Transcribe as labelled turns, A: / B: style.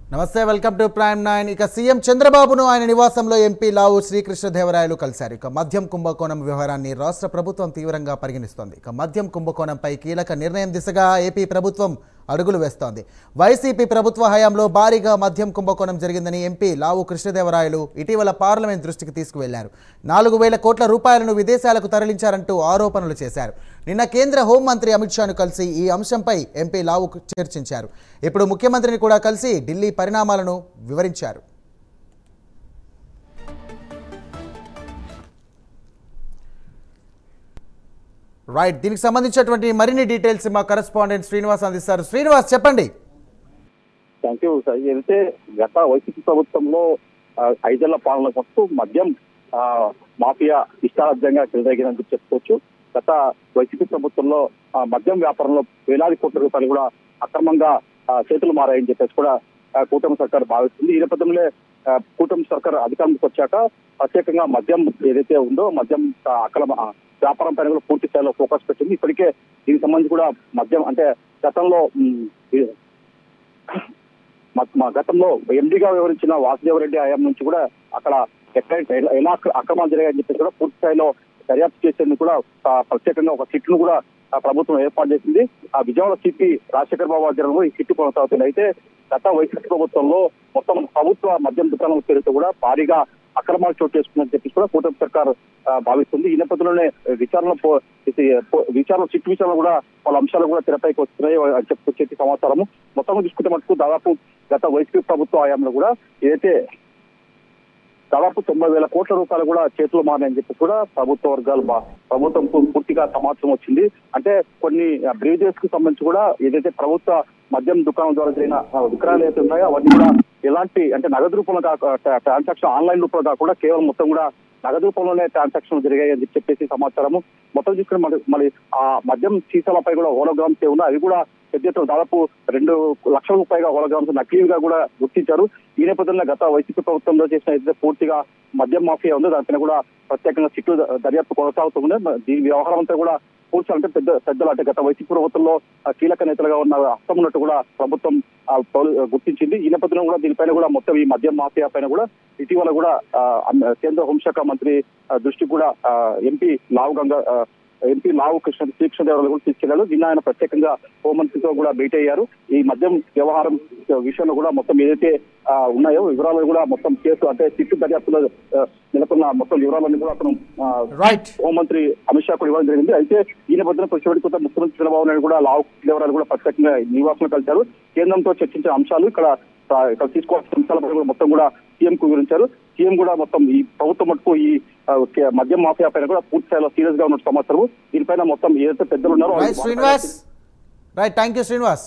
A: నమస్తే welcome to prime 9 ఇక CM చంద్రబాబును ఆయన నివాసంలో ఎంపీ లావు శ్రీకృష్ణదేవరాయలు కలిశారు ఇక మద్యం కుంభకోణం వ్యవహారాన్ని రాష్ట్ర ప్రభుత్వం తీవ్రంగా పరిగణిస్తోంది ఇక మద్యం కుంభకోణంపై కీలక నిర్ణయం దిశగా ఏపీ ప్రభుత్వం అడుగులు వేస్తోంది వైసీపీ ప్రభుత్వ హయాంలో భారీగా మద్యం కుంభకోణం జరిగిందని ఎంపీ లావు కృష్ణదేవరాయలు ఇటీవల పార్లమెంట్ దృష్టికి తీసుకువెళ్లారు 4,000 కోట్ల రూపాయలను విదేశాలకు తరలించారంటూ ఆరోపణలు చేశారు నిన్న కేంద్ర హోంమంత్రి అమిత్ షాను కలిసి ఈ అంశంపై ఎంపీ లావు చర్చించారు ఇప్పుడు ముఖ్యమంత్రిని కూడా కలిసి ఢిల్లీ పరిణామాలను వివరించారు రైట్ దీనికి సంబంధించినటువంటి మరిన్ని డీటెయిల్స్ మా కరెస్పాండెంట్ శ్రీనివాస్ అందిస్తారు శ్రీనివాస్ చెప్పండి
B: థాంక్యూ సార్ అయితే గత వైసీపీ ప్రభుత్వంలో 5 ఏళ్ల పాలన కొరకు మద్యం మాఫియా ఇష్టారాజ్యంగా చెలరేగిందని చెప్పుకోవచ్చు గత వైసీపీ ప్రభుత్వంలో మద్యం వ్యాపారంలో వేలాది కోట్ల రూపాయలు కూడా అక్రమంగా చేతులు మారాయని చెప్పేసి కూడా కూటమి సర్కార్ భావిస్తుంది ఈ నేపథ్యంలో కూటమి సర్కార్ అధికారంలోకి వచ్చాక ప్రత్యేకంగా మద్యం ఏదైతే ఉందో మద్యం అక్రమ వ్యాపారం పైన కూడా పూర్తి స్థాయిలో ఫోకస్ పెట్టింది ఇప్పటికే దీనికి సంబంధించి కూడా మద్యం అంటే గతంలో ఎండీగా వివరించిన వాసుదేవరెడ్డి హయాం నుంచి కూడా అక్కడ ఎలా అక్రమాలు జరిగాయని చెప్పేసి కూడా పూర్తి స్థాయిలో దర్యాప్తు చేసేందుకు కూడా ప్రత్యేకంగా ఒక సిట్ను కూడా ప్రభుత్వం ఏర్పాటు చేసింది విజయవాడ సిపి రాజశేఖర్ బాబు ఆధ్వర్యంలో ఈ సిట్ కొనసాగుతుంది అయితే గత వైసీపీ ప్రభుత్వంలో మొత్తం ప్రభుత్వ మద్యం దుకాణాల పేరుతో కూడా భారీగా అక్రమాలు చోటు చేసుకుందని చెప్పి కూడా కూటమి సర్కార్ భావిస్తుంది ఈ నేపథ్యంలోనే సిట్ విచారణ కూడా వాళ్ళ అంశాలు కూడా తెరపైకి వస్తున్నాయి అని చెప్పి సమాచారము మొత్తం చూసుకుంటే మటుకు దాదాపు గత వైసీపీ ప్రభుత్వ హయాంలో కూడా ఏదైతే దాదాపు 90,000 కోట్ల రూపాయలు కూడా చేతులు మారని చెప్పి కూడా ప్రభుత్వ వర్గాలు ప్రభుత్వం పూర్తిగా సమాచారం వచ్చింది అంటే కొన్ని బ్రీవేజెస్ కు సంబంధించి కూడా ఏదైతే ప్రభుత్వ మద్యం దుకాణం ద్వారా జరిగిన విక్రయాలు అయితే ఉన్నాయో అవన్నీ కూడా ఎలాంటి అంటే నగదు రూపంలో ట్రాన్సాక్షన్ ఆన్లైన్ రూపంలో కాకుండా కేవలం మొత్తం కూడా నగదు రూపంలోనే ట్రాన్సాక్షన్ జరిగాయి అని చెప్పేసి సమాచారము మొత్తం చూసుకుని మరి ఆ మద్యం సీసాలపై కూడా హోలోగ్రామ్స్ ఉన్నాయి అవి కూడా పెద్ద ఎత్తున దాదాపు 2 లక్షలకు పైగా హోలోగ్రామ్స్ నకిలీగా కూడా గుర్తించారు ఈ నేపథ్యంలో గత వైసీపీ ప్రభుత్వంలో చేసిన ఏదైతే పూర్తిగా మద్యం మాఫియా ఉందో దానిపైన కూడా ప్రత్యేకంగా సిట్టు దర్యాప్తు కొనసాగుతుంది దీని వ్యవహారం అంతా కూడా పూర్తి అంటే పెద్దలు అంటే గత వైసీపీ ప్రభుత్వంలో కీలక నేతలుగా ఉన్న హస్తం ఉన్నట్టు కూడా ప్రభుత్వం గుర్తించింది ఈ నేపథ్యంలో కూడా దీనిపైన కూడా మొత్తం ఈ మద్యం మాఫియా పైన కూడా ఇటీవల కూడా కేంద్ర హోంశాఖ మంత్రి దృష్టికి కూడా ఎంపీ లావు శ్రీకృష్ణదేవరాయలు కూడా తీసుకెళ్లారు నిన్న ఆయన ప్రత్యేకంగా హోంమంత్రితో కూడా భేటీ అయ్యారు ఈ మద్యం వ్యవహారం విషయంలో కూడా మొత్తం ఏదైతే ఉన్నాయో వివరాలు కూడా మొత్తం కేసు అంటే సిట్టు దర్యాప్తులో నెలకొన్న మొత్తం వివరాలన్నీ కూడా అతను హోంమంత్రి అమిత్ షా కూడా ఇవ్వడం జరిగింది అయితే ఈ నేపథ్యంలో కొద్ది ముఖ్యమంత్రి చంద్రబాబు నాయుడు కూడా లావు దేవరాయలు కూడా ప్రత్యేకంగా నివాసంలో కలిశారు కేంద్రంతో చర్చించిన అంశాలు ఇక్కడ తీసుకోవాల్సిన అంశాలపై కూడా మొత్తం కూడా సీఎం కు వివరించారు సీఎం కూడా మొత్తం ఈ ప్రభుత్వం మటుకు ఈ మద్యం మాఫియా పైన కూడా పూర్తి స్థాయిలో సీరియస్ గా ఉన్న సమాచారం దీనిపైన మొత్తం ఏదైతే పెద్దలు ఉన్నారో
A: రైట్ థ్యాంక్ యూ శ్రీనివాస్